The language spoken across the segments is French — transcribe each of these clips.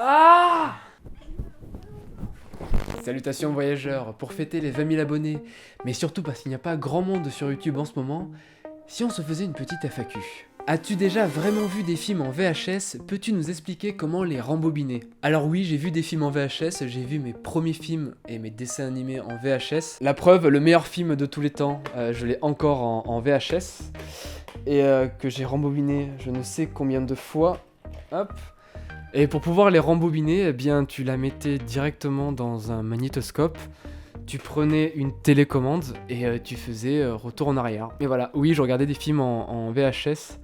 Ah! Salutations voyageurs, pour fêter les 20 000 abonnés, mais surtout parce qu'il n'y a pas grand monde sur YouTube en ce moment, si on se faisait une petite FAQ. As-tu déjà vraiment vu des films en VHS? Peux-tu nous expliquer comment les rembobiner? Alors oui, j'ai vu des films en VHS, j'ai vu mes premiers films et mes dessins animés en VHS. La preuve, le meilleur film de tous les temps, je l'ai encore en VHS. Et que j'ai rembobiné je ne sais combien de fois. Hop. Et pour pouvoir les rembobiner, eh bien, tu la mettais directement dans un magnétoscope, tu prenais une télécommande et tu faisais retour en arrière. Et voilà, oui, je regardais des films en VHS,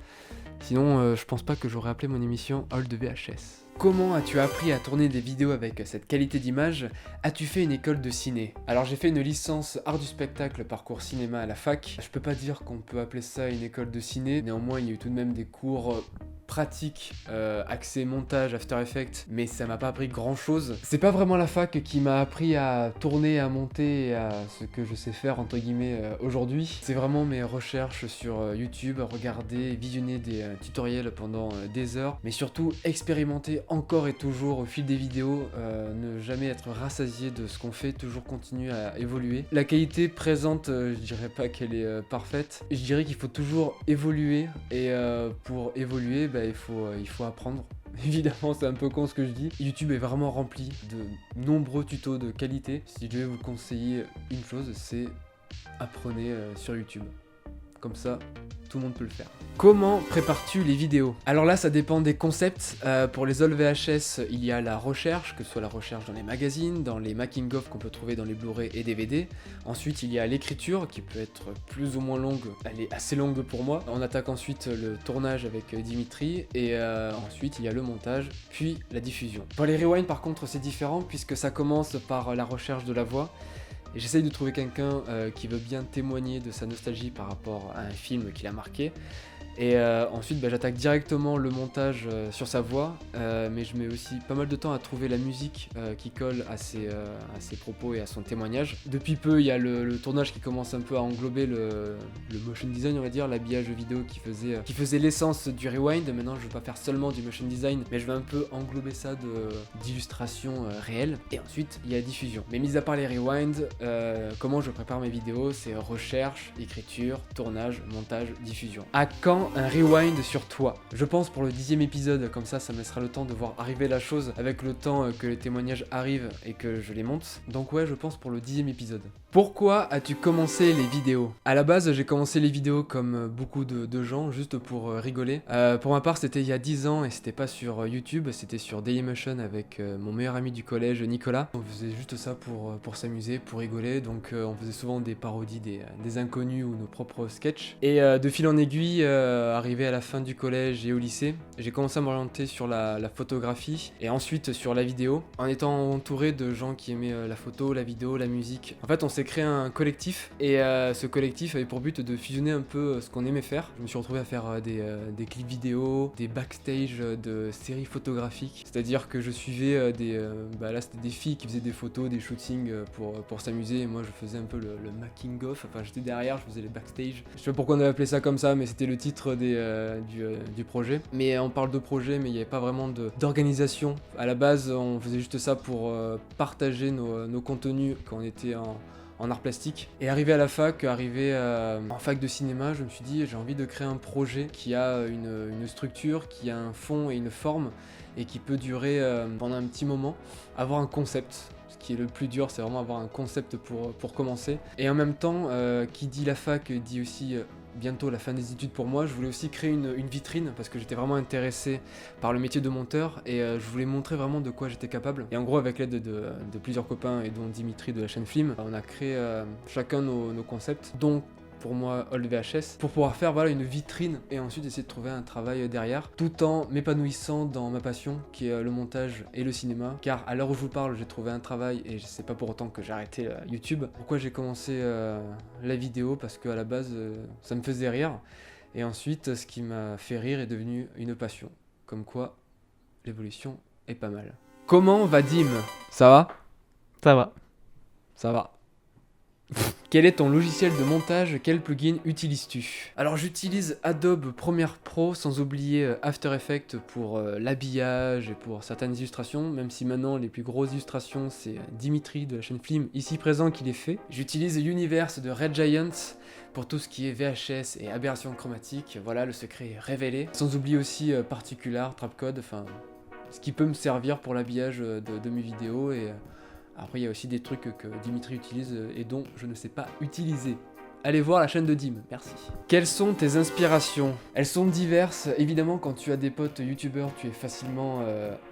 sinon je pense pas que j'aurais appelé mon émission Old VHS. Comment as-tu appris à tourner des vidéos avec cette qualité d'image? As-tu fait une école de ciné? Alors j'ai fait une licence art du spectacle parcours cinéma à la fac. Je peux pas dire qu'on peut appeler ça une école de ciné, néanmoins il y a eu tout de même des cours pratique, axé montage, After Effects, mais ça m'a pas appris grand chose. C'est pas vraiment la fac qui m'a appris à tourner, à monter, et à ce que je sais faire entre guillemets aujourd'hui. C'est vraiment mes recherches sur YouTube, regarder, visionner des tutoriels pendant des heures, mais surtout expérimenter encore et toujours au fil des vidéos, ne jamais être rassasié de ce qu'on fait, toujours continuer à évoluer. La qualité présente, je dirais pas qu'elle est parfaite, je dirais qu'il faut toujours évoluer, et pour évoluer, il faut apprendre. Évidemment, c'est un peu con ce que je dis. YouTube est vraiment rempli de nombreux tutos de qualité. Si je vais vous conseiller une chose, c'est apprenez sur YouTube. Comme ça, tout le monde peut le faire. Comment prépares-tu les vidéos? Alors là, ça dépend des concepts. Pour les old VHS, il y a la recherche, que ce soit la recherche dans les magazines, dans les making-of qu'on peut trouver dans les Blu-ray et DVD. Ensuite, il y a l'écriture, qui peut être plus ou moins longue. Elle est assez longue pour moi. On attaque ensuite le tournage avec Dimitri, et ensuite, il y a le montage, puis la diffusion. Pour les rewinds, par contre, c'est différent, puisque ça commence par la recherche de la voix. Et j'essaye de trouver quelqu'un qui veut bien témoigner de sa nostalgie par rapport à un film qui l'a marqué. Et ensuite, j'attaque directement le montage sur sa voix, mais je mets aussi pas mal de temps à trouver la musique qui colle à ses propos et à son témoignage. Depuis peu, il y a le tournage qui commence un peu à englober le motion design, on va dire, l'habillage vidéo qui faisait l'essence du rewind. Maintenant, je ne veux pas faire seulement du motion design, mais je vais un peu englober ça d'illustrations réelles. Et ensuite, il y a la diffusion. Mais mis à part les rewinds, comment je prépare mes vidéos? C'est recherche, écriture, tournage, montage, diffusion. À quand un rewind sur toi? Je pense pour le 10e épisode, comme ça me laissera le temps de voir arriver la chose avec le temps que les témoignages arrivent et que je les monte. Donc ouais, je pense pour le 10e épisode. Pourquoi as-tu commencé les vidéos? À la base, j'ai commencé les vidéos comme beaucoup de gens, juste pour rigoler. Pour ma part, c'était il y a 10 ans et c'était pas sur YouTube, c'était sur Dailymotion avec mon meilleur ami du collège, Nicolas. On faisait juste ça pour s'amuser, pour rigoler, donc on faisait souvent des parodies des inconnus ou nos propres sketchs. Et de fil en aiguille, arrivé à la fin du collège et au lycée, j'ai commencé à m'orienter sur la photographie et ensuite sur la vidéo, en étant entouré de gens qui aimaient la photo, la vidéo, la musique. En fait, on s'est créé un collectif et ce collectif avait pour but de fusionner un peu ce qu'on aimait faire. Je me suis retrouvé à faire des clips vidéo, des backstage de séries photographiques, c'est-à-dire que je suivais là c'était des filles qui faisaient des photos, des shootings pour s'amuser, et moi je faisais un peu le making of, enfin j'étais derrière, je faisais les backstage. Je sais pas pourquoi on avait appelé ça comme ça, mais c'était le titre du projet. Mais on parle de projet, mais il n'y avait pas vraiment d'organisation. À la base, on faisait juste ça pour partager nos contenus quand on était en art plastique. Et arrivé à la fac, en fac de cinéma, je me suis dit j'ai envie de créer un projet qui a une structure, qui a un fond et une forme, et qui peut durer pendant un petit moment, avoir un concept. Ce qui est le plus dur, c'est vraiment avoir un concept pour commencer. Et en même temps, qui dit la fac dit aussi bientôt la fin des études pour moi. Je voulais aussi créer une vitrine parce que j'étais vraiment intéressé par le métier de monteur, et je voulais montrer vraiment de quoi j'étais capable. Et en gros, avec l'aide de plusieurs copains et dont Dimitri de la chaîne Film, on a créé chacun nos concepts, dont pour moi Old VHS, pour pouvoir faire une vitrine et ensuite essayer de trouver un travail derrière, tout en m'épanouissant dans ma passion qui est le montage et le cinéma. Car à l'heure où je vous parle, j'ai trouvé un travail et c'est pas pour autant que j'ai arrêté YouTube. Pourquoi j'ai commencé la vidéo? Parce qu'à la base ça me faisait rire, et ensuite ce qui m'a fait rire est devenu une passion. Comme quoi l'évolution est pas mal. Comment va Dim? Ça va? Ça va. Ça va. Quel est ton logiciel de montage? Quel plugin utilises-tu? Alors j'utilise Adobe Premiere Pro, sans oublier After Effects pour l'habillage et pour certaines illustrations, même si maintenant les plus grosses illustrations c'est Dimitri de la chaîne Film, ici présent, qui les fait. J'utilise Universe de Red Giant pour tout ce qui est VHS et aberration chromatique, voilà, le secret est révélé. Sans oublier aussi Particular, Trapcode, enfin ce qui peut me servir pour l'habillage de mes vidéos. Et après il y a aussi des trucs que Dimitri utilise et dont je ne sais pas utiliser. Allez voir la chaîne de Dim, merci. Quelles sont tes inspirations? Elles sont diverses. Évidemment, quand tu as des potes youtubeurs, tu es facilement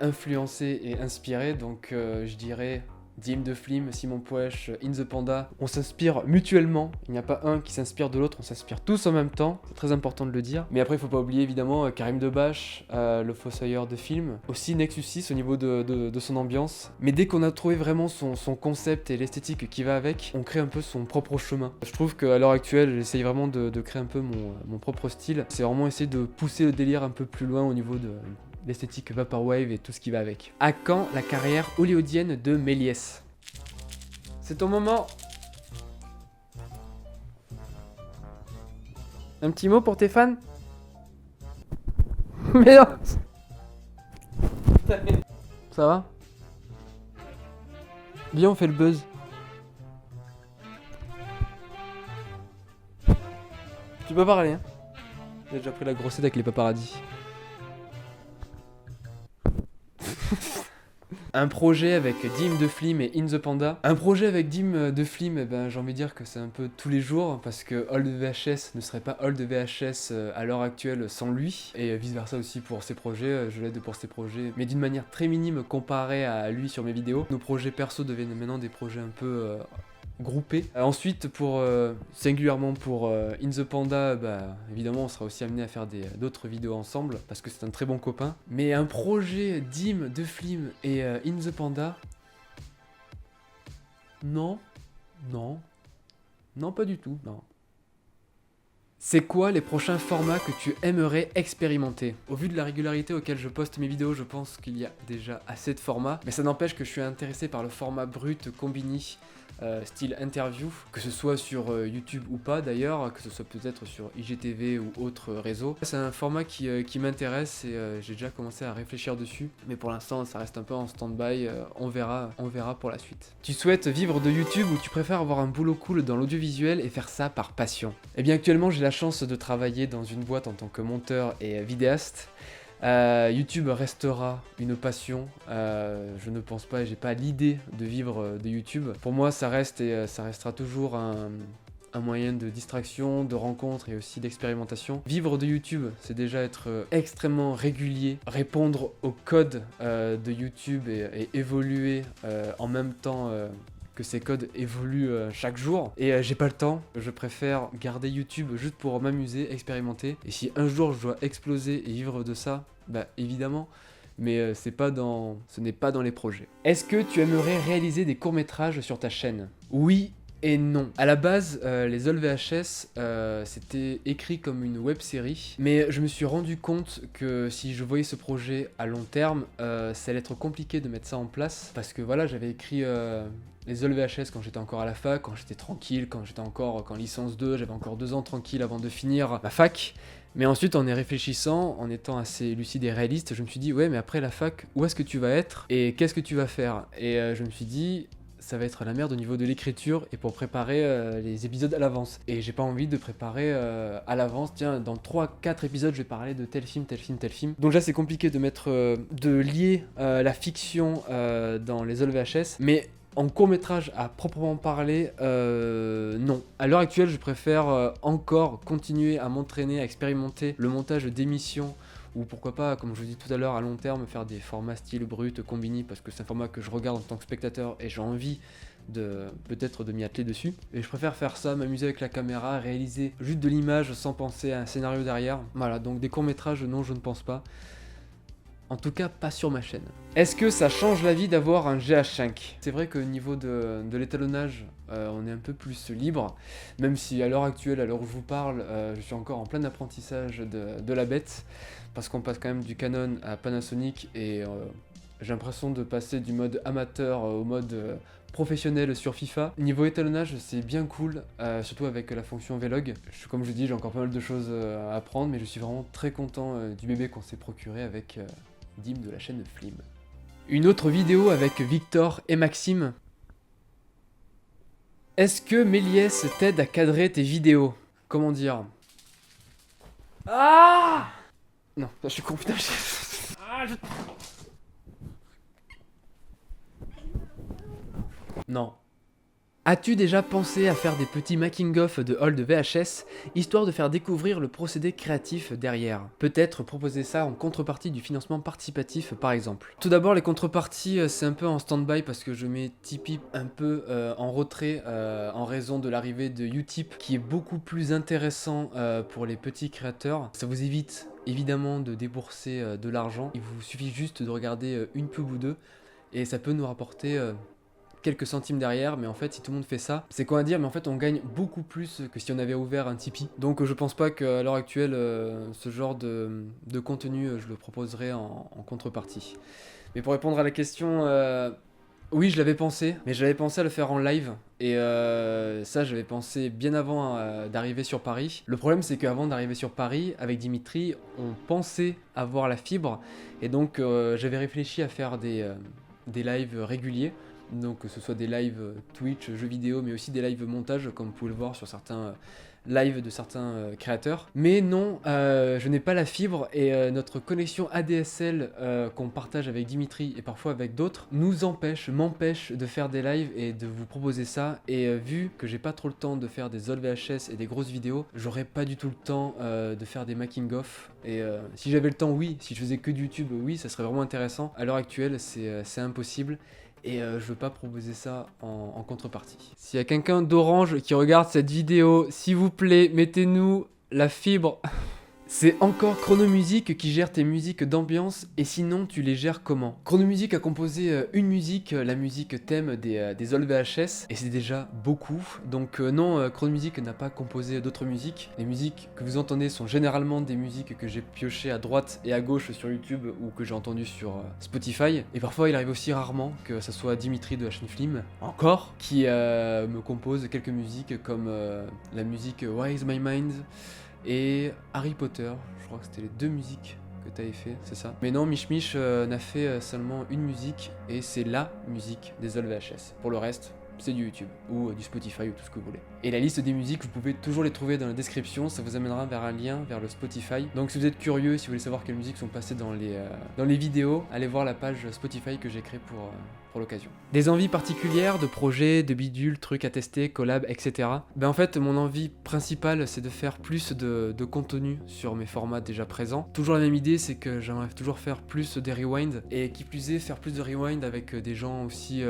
influencé et inspiré. Donc je dirais Dim de Flim, Simon Pouesh, In The Panda. On s'inspire mutuellement. Il n'y a pas un qui s'inspire de l'autre, on s'inspire tous en même temps. C'est très important de le dire. Mais après, il faut pas oublier évidemment Karim Debache, le Fossoyeur de Film. Aussi Nexus 6 au niveau de son ambiance. Mais dès qu'on a trouvé vraiment son concept et l'esthétique qui va avec, on crée un peu son propre chemin. Je trouve qu'à l'heure actuelle, j'essaye vraiment de créer un peu mon propre style. C'est vraiment essayer de pousser le délire un peu plus loin au niveau de l'esthétique Vaporwave et tout ce qui va avec. À quand la carrière hollywoodienne de Méliès? C'est ton moment. Un petit mot pour tes fans? Merde. Ça va? Viens, on fait le buzz. Tu peux parler, hein? J'ai déjà pris la grossette avec les paparazzis. Un projet avec Dim de Flim et In The Panda. Un projet avec Dim de Flim, eh ben, j'ai envie de dire que c'est un peu tous les jours, parce que Old VHS ne serait pas Old VHS à l'heure actuelle sans lui, et vice versa aussi pour ses projets, je l'aide pour ses projets, mais d'une manière très minime comparée à lui sur mes vidéos. Nos projets perso deviennent maintenant des projets un peu groupés. Ensuite, singulièrement pour In The Panda, bah, évidemment on sera aussi amené à faire d'autres vidéos ensemble, parce que c'est un très bon copain. Mais un projet Dim, de Flim et In The Panda, non, pas du tout, non. C'est quoi les prochains formats que tu aimerais expérimenter? Au vu de la régularité auquel je poste mes vidéos, je pense qu'il y a déjà assez de formats, mais ça n'empêche que je suis intéressé par le format brut Combini, style interview, que ce soit sur YouTube ou pas d'ailleurs, que ce soit peut-être sur IGTV ou autre réseau. C'est un format qui m'intéresse et j'ai déjà commencé à réfléchir dessus, mais pour l'instant ça reste un peu en stand-by, on verra pour la suite. Tu souhaites vivre de YouTube ou tu préfères avoir un boulot cool dans l'audiovisuel et faire ça par passion? Eh bien actuellement j'ai la chance de travailler dans une boîte en tant que monteur et vidéaste. YouTube restera une passion, je ne pense pas, j'ai pas l'idée de vivre de YouTube. Pour moi ça reste et ça restera toujours un moyen de distraction, de rencontre et aussi d'expérimentation. Vivre de YouTube, c'est déjà être extrêmement régulier, répondre aux codes de YouTube et évoluer en même temps que ces codes évoluent chaque jour. Et j'ai pas le temps, je préfère garder YouTube juste pour m'amuser, expérimenter. Et si un jour je dois exploser et vivre de ça, bah évidemment, mais ce n'est pas dans les projets. Est-ce que tu aimerais réaliser des courts-métrages sur ta chaîne? Oui et non. À la base, les Old VHS, c'était écrit comme une web-série, mais je me suis rendu compte que si je voyais ce projet à long terme, ça allait être compliqué de mettre ça en place, parce que voilà, j'avais écrit les Old VHS quand j'étais encore à la fac, quand j'étais tranquille, quand j'étais encore en licence 2, j'avais encore 2 ans tranquille avant de finir ma fac. Mais ensuite, en y réfléchissant, en étant assez lucide et réaliste, je me suis dit, ouais, mais après la fac, où est-ce que tu vas être et qu'est-ce que tu vas faire? Et je me suis dit, ça va être la merde au niveau de l'écriture et pour préparer les épisodes à l'avance. Et j'ai pas envie de préparer à l'avance, tiens, dans 3-4 épisodes, je vais parler de tel film. Donc déjà, c'est compliqué de de lier la fiction dans les Old VHS, mais en court-métrage à proprement parler, non. À l'heure actuelle, je préfère encore continuer à m'entraîner, à expérimenter le montage d'émissions, ou pourquoi pas, comme je vous dis tout à l'heure, à long terme, faire des formats style brut, Combini, parce que c'est un format que je regarde en tant que spectateur et j'ai envie peut-être de m'y atteler dessus. Et je préfère faire ça, m'amuser avec la caméra, réaliser juste de l'image sans penser à un scénario derrière. Voilà, donc des courts-métrages, non, je ne pense pas. En tout cas, pas sur ma chaîne. Est-ce que ça change la vie d'avoir un GH5? C'est vrai qu'au niveau de l'étalonnage, on est un peu plus libre, même si à l'heure actuelle, à l'heure où je vous parle, je suis encore en plein apprentissage de la bête, parce qu'on passe quand même du Canon à Panasonic et J'ai l'impression de passer du mode amateur au mode professionnel sur FIFA. Niveau étalonnage, c'est bien cool, surtout avec la fonction Vlog. Comme je dis, j'ai encore pas mal de choses à apprendre, mais je suis vraiment très content du bébé qu'on s'est procuré avec Dim de la chaîne Flim. Une autre vidéo avec Victor et Maxime. Est-ce que Méliès t'aide à cadrer tes vidéos? Comment dire? Ah! Non, je suis con, putain. Non. As-tu déjà pensé à faire des petits making-of de haul de VHS, histoire de faire découvrir le procédé créatif derrière? Peut-être proposer ça en contrepartie du financement participatif par exemple. Tout d'abord, les contreparties, c'est un peu en stand-by parce que je mets Tipeee un peu en retrait en raison de l'arrivée de Utip qui est beaucoup plus intéressant pour les petits créateurs. Ça vous évite évidemment de débourser de l'argent, il vous suffit juste de regarder une pub ou deux et ça peut nous rapporter quelques centimes derrière, mais en fait si tout le monde fait ça, c'est quoi à dire, mais en fait on gagne beaucoup plus que si on avait ouvert un Tipeee. Donc je pense pas qu'à l'heure actuelle ce genre de contenu je le proposerai en contrepartie. Mais pour répondre à la question, oui je l'avais pensé, mais j'avais pensé à le faire en live, et ça j'avais pensé bien avant d'arriver sur Paris. Le problème c'est qu'avant d'arriver sur Paris, avec Dimitri, on pensait avoir la fibre, et donc j'avais réfléchi à faire des lives réguliers. Donc que ce soit des lives Twitch, jeux vidéo, mais aussi des lives montage, comme vous pouvez le voir sur certains lives de certains créateurs. Mais non, je n'ai pas la fibre et notre connexion ADSL qu'on partage avec Dimitri et parfois avec d'autres m'empêche de faire des lives et de vous proposer ça. Et vu que j'ai pas trop le temps de faire des haul VHS et des grosses vidéos, j'aurais pas du tout le temps de faire des making-of. Et si j'avais le temps, oui. Si je faisais que du YouTube, oui, ça serait vraiment intéressant. À l'heure actuelle, c'est impossible. Et je veux pas proposer ça en contrepartie. S'il y a quelqu'un d'Orange qui regarde cette vidéo, s'il vous plaît, mettez-nous la fibre. C'est encore Chronomusic qui gère tes musiques d'ambiance, et sinon tu les gères comment? Chronomusic a composé une musique, la musique thème des haul VHS, et c'est déjà beaucoup. Donc non, Chronomusic n'a pas composé d'autres musiques. Les musiques que vous entendez sont généralement des musiques que j'ai piochées à droite et à gauche sur YouTube ou que j'ai entendues sur Spotify. Et parfois il arrive aussi rarement que ce soit Dimitri de la chaîne Flim, encore, qui me compose quelques musiques comme la musique Where is my mind et Harry Potter. Je crois que c'était les deux musiques que tu avais fait, c'est ça? Mais non, Mich Mich n'a fait seulement une musique, et c'est la musique des haul VHS. Pour le reste, c'est du YouTube, ou du Spotify, ou tout ce que vous voulez. Et la liste des musiques, vous pouvez toujours les trouver dans la description, ça vous amènera vers un lien vers le Spotify. Donc si vous êtes curieux, si vous voulez savoir quelles musiques sont passées dans les vidéos, allez voir la page Spotify que j'ai créée pour l'occasion. Des envies particulières de projets, de bidules, trucs à tester, collab, etc. Ben en fait, mon envie principale, c'est de faire plus de contenu sur mes formats déjà présents. Toujours la même idée, c'est que j'aimerais toujours faire plus des rewinds, et qui plus est, faire plus de rewinds avec des gens aussi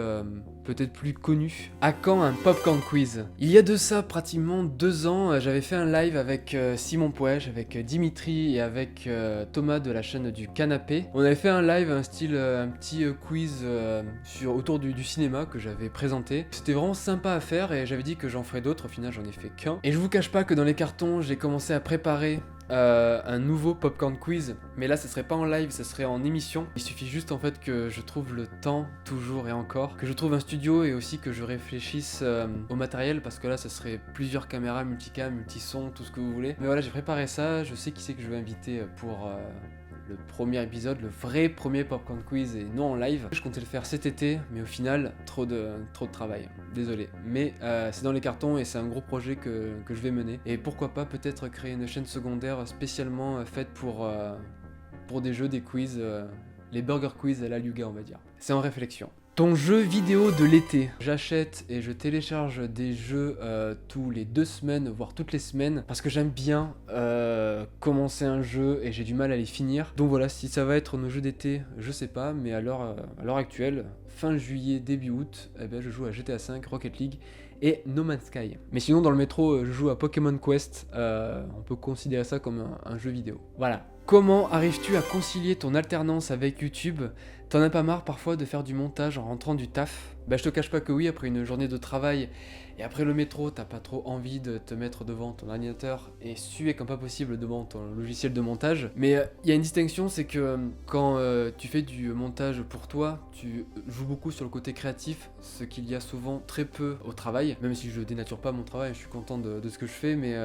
peut-être plus connus. À quand un popcorn quiz? Il y a de ça pratiquement 2 ans, j'avais fait un live avec Simon Pouège, avec Dimitri et avec Thomas de la chaîne du Canapé. On avait fait un live, un petit quiz autour du cinéma que j'avais présenté. C'était vraiment sympa à faire et j'avais dit que j'en ferais d'autres, au final j'en ai fait qu'un. Et je vous cache pas que dans les cartons, j'ai commencé à préparer un nouveau popcorn quiz, mais là ce serait pas en live, ce serait en émission. Il suffit juste en fait que je trouve le temps, toujours et encore, que je trouve un studio et aussi que je réfléchisse au matériel, parce que là ce serait plusieurs caméras, multicam, multison, tout ce que vous voulez. Mais voilà, j'ai préparé ça, je sais qui c'est que je vais inviter pour le premier épisode, le vrai premier popcorn quiz et non en live. Je comptais le faire cet été, mais au final, trop de travail. Désolé. Mais c'est dans les cartons et c'est un gros projet que je vais mener. Et pourquoi pas peut-être créer une chaîne secondaire spécialement faite pour des jeux, des quiz, les burger quiz à la Luga, on va dire. C'est en réflexion. Ton jeu vidéo de l'été. J'achète et je télécharge des jeux tous les 2 semaines, voire toutes les semaines, parce que j'aime bien commencer un jeu et j'ai du mal à les finir. Donc voilà, si ça va être nos jeux d'été, je sais pas, mais à l'heure actuelle, fin juillet, début août, eh ben, je joue à GTA V, Rocket League et No Man's Sky. Mais sinon, dans le métro, je joue à Pokémon Quest. On peut considérer ça comme un jeu vidéo. Voilà. Comment arrives-tu à concilier ton alternance avec YouTube? T'en as pas marre parfois de faire du montage en rentrant du taf? Bah je te cache pas que oui, après une journée de travail et après le métro, t'as pas trop envie de te mettre devant ton ordinateur et suer comme pas possible devant ton logiciel de montage. Mais il y a une distinction, c'est que quand tu fais du montage pour toi, tu joues beaucoup sur le côté créatif, ce qu'il y a souvent très peu au travail, même si je dénature pas mon travail, je suis content de ce que je fais, mais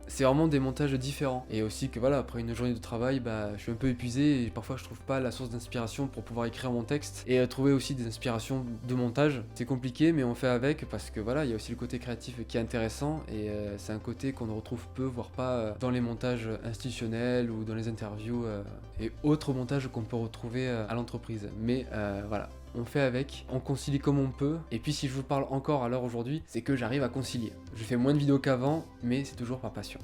c'est vraiment des montages différents. Et aussi que voilà, après une journée de travail, bah, je suis un peu épuisé et parfois je trouve pas la source d'inspiration pour pouvoir écrire mon texte. Et trouver aussi des inspirations de montage, c'est compliqué mais on fait avec parce que voilà, il y a aussi le côté créatif qui est intéressant et c'est un côté qu'on ne retrouve peu, voire pas dans les montages institutionnels ou dans les interviews et autres montages qu'on peut retrouver à l'entreprise. Mais voilà. On fait avec, on concilie comme on peut, et puis si je vous parle encore à l'heure aujourd'hui, c'est que j'arrive à concilier. Je fais moins de vidéos qu'avant, mais c'est toujours par passion.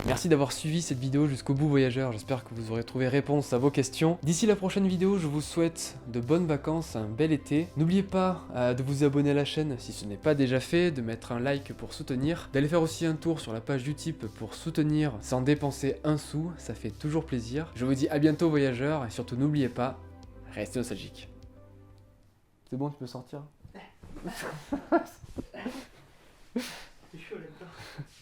Merci d'avoir suivi cette vidéo jusqu'au bout voyageurs, j'espère que vous aurez trouvé réponse à vos questions. D'ici la prochaine vidéo, je vous souhaite de bonnes vacances, un bel été. N'oubliez pas de vous abonner à la chaîne si ce n'est pas déjà fait, de mettre un like pour soutenir, d'aller faire aussi un tour sur la page Utip pour soutenir sans dépenser un sou, ça fait toujours plaisir. Je vous dis à bientôt voyageurs, et surtout n'oubliez pas, restez nostalgiques. C'est bon, tu peux sortir. C'est chaud là-dedans.